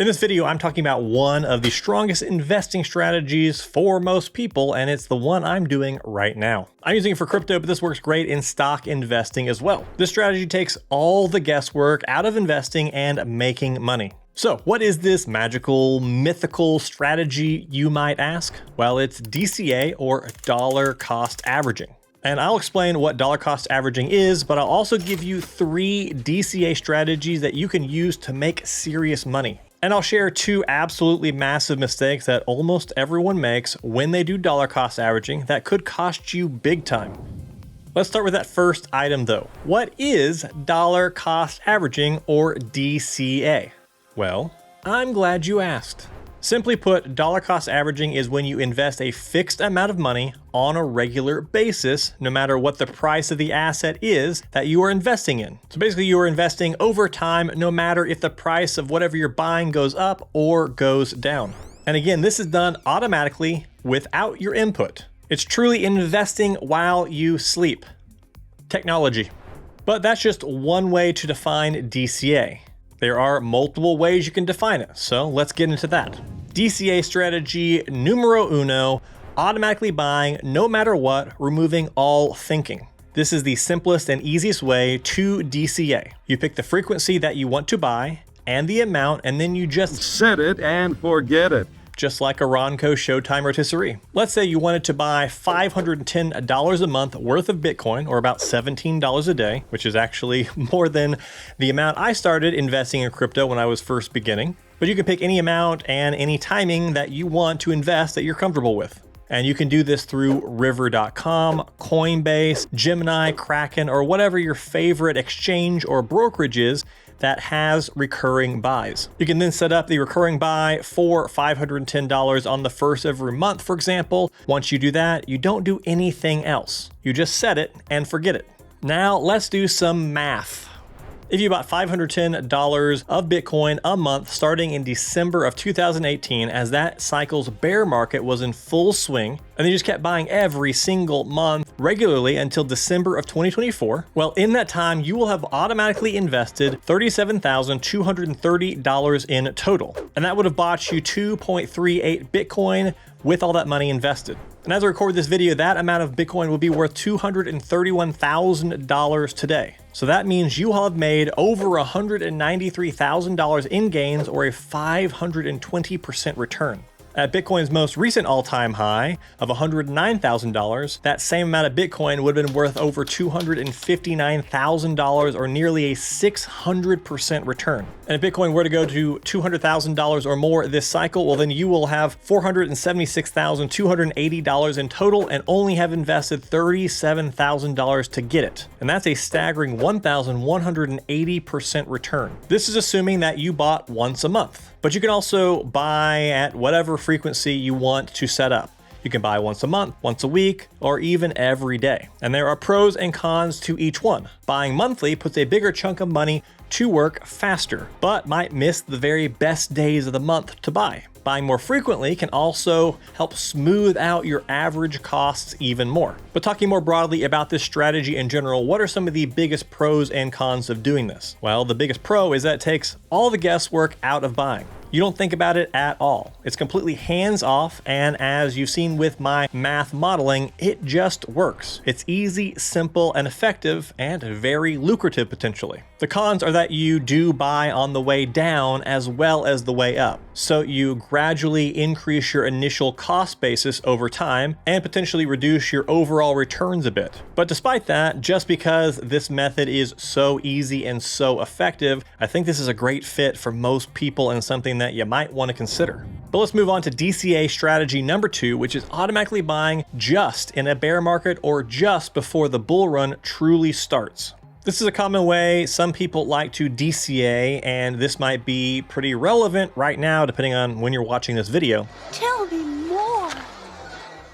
In this video, I'm talking about one of the strongest investing strategies for most people, and it's the one I'm doing right now. I'm using it for crypto, but this works great in stock investing as well. This strategy takes all the guesswork out of investing and making money. So what is this magical, mythical strategy, you might ask? Well, it's DCA, or dollar cost averaging. And I'll explain what dollar cost averaging is, but I'll also give you 3 DCA strategies that you can use to make serious money. And I'll share 2 absolutely massive mistakes that almost everyone makes when they do dollar cost averaging that could cost you big time. Let's start with that first item though. What is dollar cost averaging, or DCA? Well, I'm glad you asked. Simply put, dollar cost averaging is when you invest a fixed amount of money on a regular basis, no matter what the price of the asset is that you are investing in. So basically you are investing over time, no matter if the price of whatever you're buying goes up or goes down. And again, this is done automatically without your input. It's truly investing while you sleep. Technology. But that's just one way to define DCA. There are multiple ways you can define it, so let's get into that. DCA strategy numero uno, automatically buying no matter what, removing all thinking. This is the simplest and easiest way to DCA. You pick the frequency that you want to buy and the amount, and then you just set it and forget it. Just like a Ronco Showtime rotisserie. Let's say you wanted to buy $510 a month worth of Bitcoin, or about $17 a day, which is actually more than the amount I started investing in crypto when I was first beginning. But you can pick any amount and any timing that you want to invest that you're comfortable with. And you can do this through river.com, Coinbase, Gemini, Kraken, or whatever your favorite exchange or brokerage is that has recurring buys. You can then set up the recurring buy for $510 on the first of every month, for example. Once you do that, you don't do anything else. You just set it and forget it. Now let's do some math. If you bought $510 of Bitcoin a month starting in December of 2018, as that cycle's bear market was in full swing, and they just kept buying every single month regularly until December of 2024, well, in that time, you will have automatically invested $37,230 in total. And that would have bought you 2.38 Bitcoin with all that money invested. And as I record this video, that amount of Bitcoin will be worth $231,000 today. So that means you will have made over $193,000 in gains, or a 520% return. At Bitcoin's most recent all-time high of $109,000, that same amount of Bitcoin would have been worth over $259,000, or nearly a 600% return. And if Bitcoin were to go to $200,000 or more this cycle, well, then you will have $476,280 in total and only have invested $37,000 to get it. And that's a staggering 1,180% return. This is assuming that you bought once a month. But you can also buy at whatever frequency you want to set up. You can buy once a month, once a week, or even every day. And there are pros and cons to each one. Buying monthly puts a bigger chunk of money to work faster, but might miss the very best days of the month to buy. Buying more frequently can also help smooth out your average costs even more. But talking more broadly about this strategy in general, what are some of the biggest pros and cons of doing this? Well, the biggest pro is that it takes all the guesswork out of buying. You don't think about it at all. It's completely hands off, and as you've seen with my math modeling, it just works. It's easy, simple, and effective, and very lucrative potentially. The cons are that you do buy on the way down as well as the way up. So you gradually increase your initial cost basis over time and potentially reduce your overall returns a bit. But despite that, just because this method is so easy and so effective, I think this is a great fit for most people and something that you might want to consider. But let's move on to DCA strategy number 2, which is automatically buying just in a bear market or just before the bull run truly starts. This is a common way some people like to DCA, and this might be pretty relevant right now depending on when you're watching this video. Tell me more.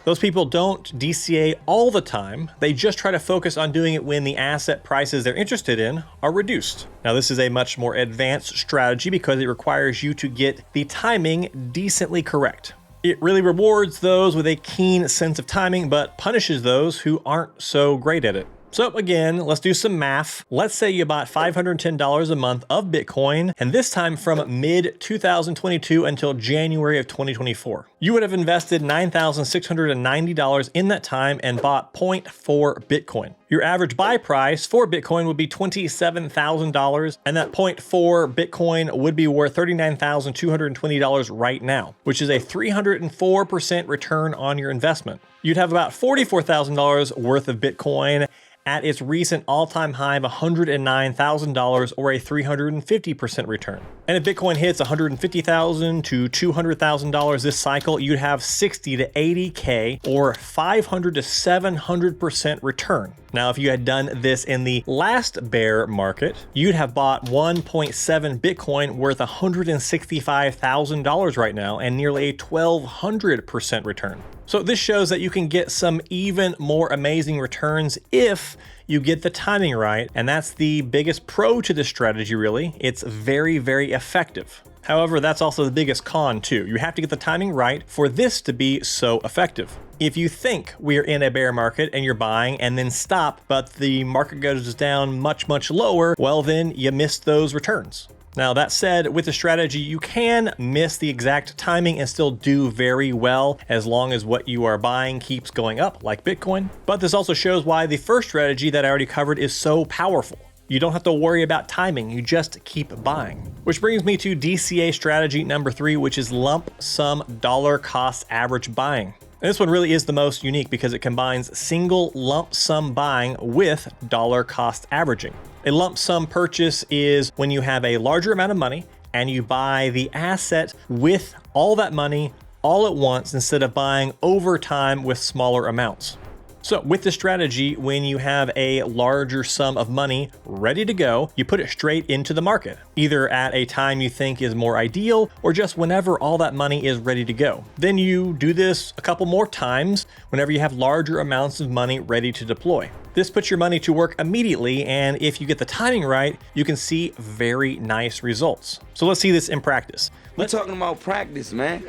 Those people don't DCA all the time. They just try to focus on doing it when the asset prices they're interested in are reduced. Now, this is a much more advanced strategy because it requires you to get the timing decently correct. It really rewards those with a keen sense of timing, but punishes those who aren't so great at it. So again, let's do some math. Let's say you bought $510 a month of Bitcoin, and this time from mid 2022 until January of 2024. You would have invested $9,690 in that time and bought 0.4 Bitcoin. Your average buy price for Bitcoin would be $27,000, and that 0.4 Bitcoin would be worth $39,220 right now, which is a 304% return on your investment. You'd have about $44,000 worth of Bitcoin at its recent all-time high of $109,000, or a 350% return. And if Bitcoin hits $150,000 to $200,000 this cycle, you'd have 60 to 80K, or 500 to 700% return. Now, if you had done this in the last bear market, you'd have bought 1.7 Bitcoin worth $165,000 right now, and nearly a 1,200% return. So this shows that you can get some even more amazing returns if you get the timing right, and that's the biggest pro to this strategy really. It's very, very effective. However, that's also the biggest con too. You have to get the timing right for this to be so effective. If you think we're in a bear market and you're buying and then stop, but the market goes down much, much lower, well then you missed those returns. Now that said, with the strategy, you can miss the exact timing and still do very well as long as what you are buying keeps going up, like Bitcoin. But this also shows why the first strategy that I already covered is so powerful. You don't have to worry about timing, you just keep buying. Which brings me to DCA strategy number 3, which is lump sum dollar cost average buying. And this one really is the most unique because it combines single lump sum buying with dollar cost averaging. A lump sum purchase is when you have a larger amount of money and you buy the asset with all that money all at once instead of buying over time with smaller amounts. So with this strategy, when you have a larger sum of money ready to go, you put it straight into the market, either at a time you think is more ideal or just whenever all that money is ready to go. Then you do this a couple more times whenever you have larger amounts of money ready to deploy. This puts your money to work immediately, and if you get the timing right, you can see very nice results. So let's see this in practice. We're talking about practice, man.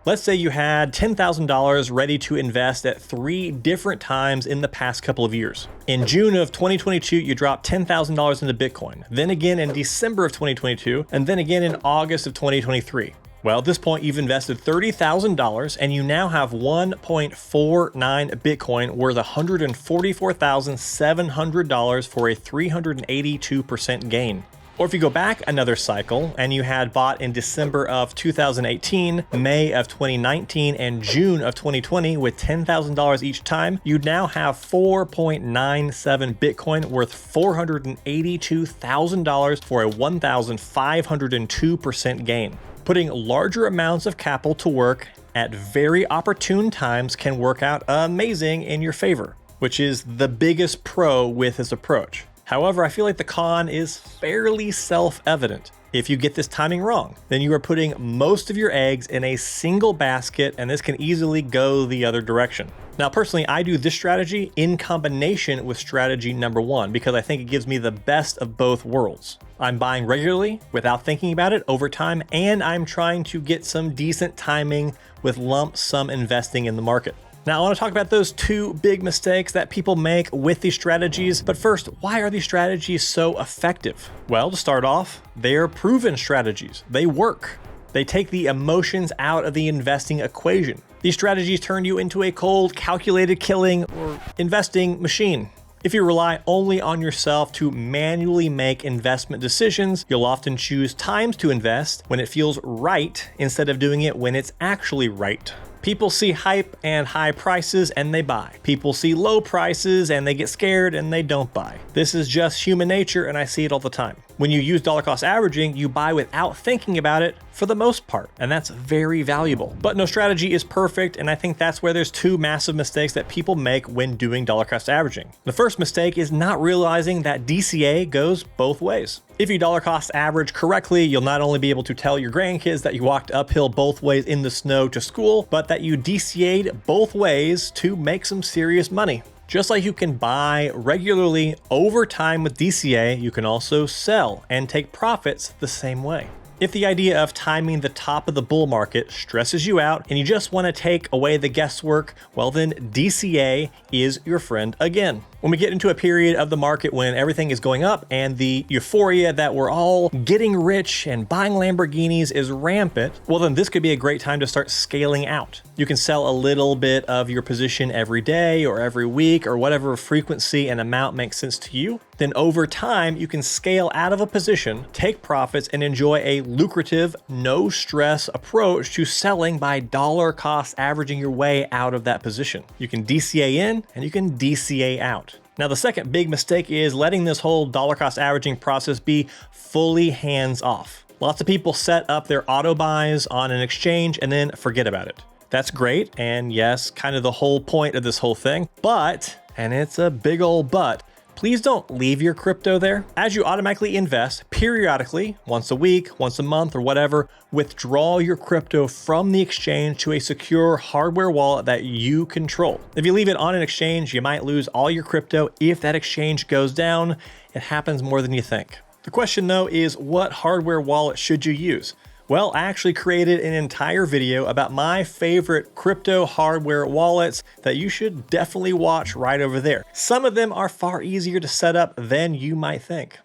Let's say you had $10,000 ready to invest at 3 different times in the past couple of years. In June of 2022, you dropped $10,000 into Bitcoin, then again in December of 2022, and then again in August of 2023. Well, at this point, you've invested $30,000 and you now have 1.49 Bitcoin worth $144,700 for a 382% gain. Or if you go back another cycle and you had bought in December of 2018, May of 2019, and June of 2020 with $10,000 each time, you now have 4.97 Bitcoin worth $482,000 for a 1,502% gain. Putting larger amounts of capital to work at very opportune times can work out amazing in your favor, which is the biggest pro with this approach. However, I feel like the con is fairly self-evident. If you get this timing wrong, then you are putting most of your eggs in a single basket, and this can easily go the other direction. Now, personally, I do this strategy in combination with strategy number 1 because I think it gives me the best of both worlds. I'm buying regularly without thinking about it over time, and I'm trying to get some decent timing with lump sum investing in the market. Now, I want to talk about those 2 big mistakes that people make with these strategies. But first, why are these strategies so effective? Well, to start off, they're proven strategies. They work. They take the emotions out of the investing equation. These strategies turn you into a cold, calculated killing or investing machine. If you rely only on yourself to manually make investment decisions, you'll often choose times to invest when it feels right instead of doing it when it's actually right. People see hype and high prices and they buy. People see low prices and they get scared and they don't buy. This is just human nature, and I see it all the time. When you use dollar cost averaging, you buy without thinking about it for the most part, and that's very valuable. But no strategy is perfect, and I think that's where there's 2 massive mistakes that people make when doing dollar cost averaging. The first mistake is not realizing that DCA goes both ways. If you dollar cost average correctly, you'll not only be able to tell your grandkids that you walked uphill both ways in the snow to school, but that you DCA'd both ways to make some serious money. Just like you can buy regularly over time with DCA, you can also sell and take profits the same way. If the idea of timing the top of the bull market stresses you out and you just want to take away the guesswork, well then DCA is your friend again. When we get into a period of the market when everything is going up and the euphoria that we're all getting rich and buying Lamborghinis is rampant, well then this could be a great time to start scaling out. You can sell a little bit of your position every day or every week or whatever frequency and amount makes sense to you. Then over time, you can scale out of a position, take profits, and enjoy a lucrative, no stress approach to selling by dollar cost averaging your way out of that position. You can DCA in and you can DCA out. Now, the second big mistake is letting this whole dollar cost averaging process be fully hands off. Lots of people set up their auto buys on an exchange and then forget about it. That's great, and yes, kind of the whole point of this whole thing, but, and it's a big old but, please don't leave your crypto there. As you automatically invest, periodically, once a week, once a month, or whatever, withdraw your crypto from the exchange to a secure hardware wallet that you control. If you leave it on an exchange, you might lose all your crypto. If that exchange goes down, it happens more than you think. The question though is, what hardware wallet should you use? Well, I actually created an entire video about my favorite crypto hardware wallets that you should definitely watch right over there. Some of them are far easier to set up than you might think.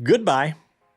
Goodbye.